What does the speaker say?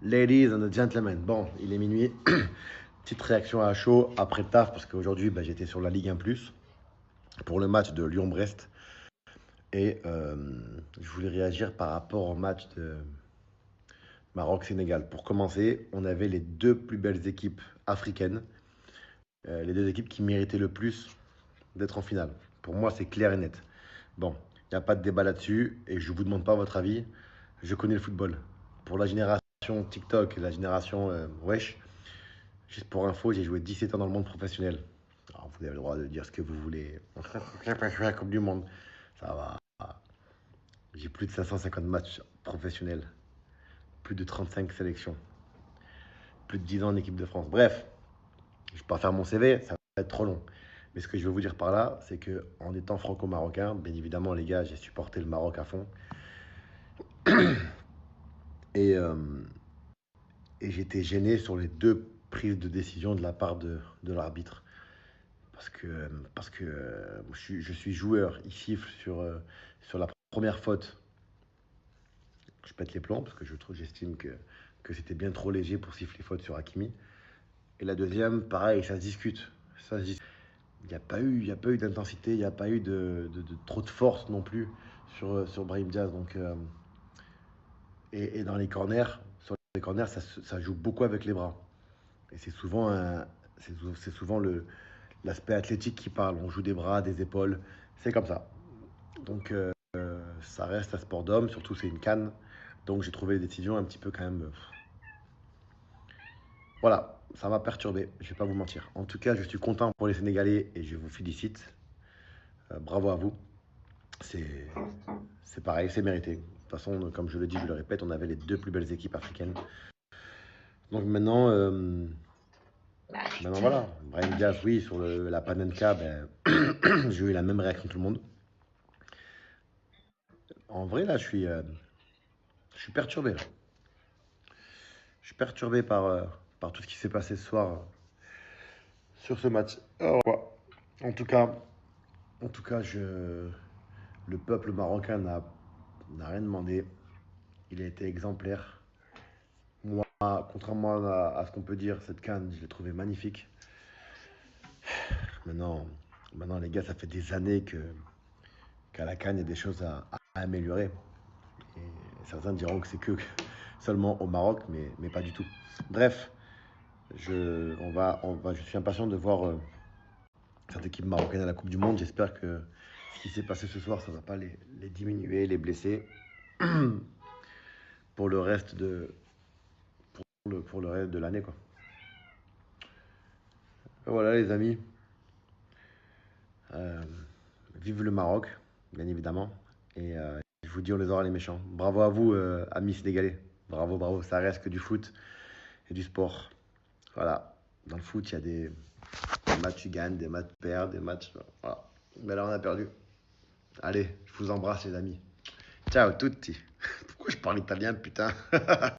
Ladies and gentlemen, bon, il est minuit. Petite réaction à chaud après le taf parce qu'aujourd'hui j'étais sur la Ligue 1 Plus pour le match de Lyon-Brest et je voulais réagir par rapport au match de Maroc-Sénégal. Pour commencer, on avait les deux plus belles équipes africaines, les deux équipes qui méritaient le plus d'être en finale. Pour moi, c'est clair et net. Bon, il n'y a pas de débat là-dessus et je ne vous demande pas votre avis. Je connais le football. Pour la génération TikTok et la génération Wesh, juste pour info, j'ai joué 17 ans dans le monde professionnel. Alors, vous avez le droit de dire ce que vous voulez. J'ai pas joué à la Coupe du Monde. Ça va. J'ai plus de 550 matchs professionnels. Plus de 35 sélections. Plus de 10 ans en équipe de France. Bref, je ne vais pas faire mon CV, ça va être trop long. Mais ce que je veux vous dire par là, c'est que en étant franco-marocain, bien évidemment, les gars, j'ai supporté le Maroc à fond. Et, euh, et j'étais gêné sur les deux prises de décision de la part de l'arbitre. Parce que je suis joueur, il siffle sur la première faute. Je pète les plombs parce que j'estime que c'était bien trop léger pour siffler faute sur Hakimi. Et la deuxième, pareil, ça se discute. Ça se dis- Il y a pas eu d'intensité, il n'y a pas eu de trop de force non plus sur Brahim Diaz. Et dans les corners, sur les corners, ça joue beaucoup avec les bras. Et c'est souvent l'aspect athlétique qui parle. On joue des bras, des épaules. C'est comme ça. Donc, ça reste un sport d'homme, surtout c'est une canne. Donc, j'ai trouvé les décisions un petit peu quand même. Voilà, ça m'a perturbé, je vais pas vous mentir. En tout cas, je suis content pour les Sénégalais et je vous félicite. Bravo à vous. C'est c'est pareil, c'est mérité. De toute façon, comme je le dis, je le répète, on avait les deux plus belles équipes africaines. Donc maintenant voilà. Brahim Diaz, oui, sur la Panenka, j'ai eu la même réaction que tout le monde. En vrai, là, je suis perturbé. Là. Je suis perturbé par tout ce qui s'est passé ce soir sur ce match. Oh, ouais. En tout cas, en tout cas le peuple marocain n'a rien demandé. Il a été exemplaire. Moi, contrairement à ce qu'on peut dire, cette canne, je l'ai trouvée magnifique. Maintenant, maintenant, les gars, ça fait des années qu'à la canne, il y a des choses à améliorer. Et certains diront que c'est que seulement au Maroc, mais pas du tout. Bref, je suis impatient de voir cette équipe marocaine à la Coupe du Monde. J'espère que ce qui s'est passé ce soir, ça ne va pas les diminuer, les blesser pour le reste pour le reste de l'année, quoi. Et voilà, les amis. Euh, Vive le Maroc, bien évidemment. Et je vous dis, on les aura les méchants. Bravo à vous, amis sénégalais. Bravo, bravo. Ça reste que du foot et du sport. Voilà. Dans le foot, il y a des matchs tu gagnes, des matchs tu perds, des matchs. Voilà. Mais là, on a perdu. Allez, je vous embrasse, les amis. Ciao tutti. Pourquoi je parle italien, putain?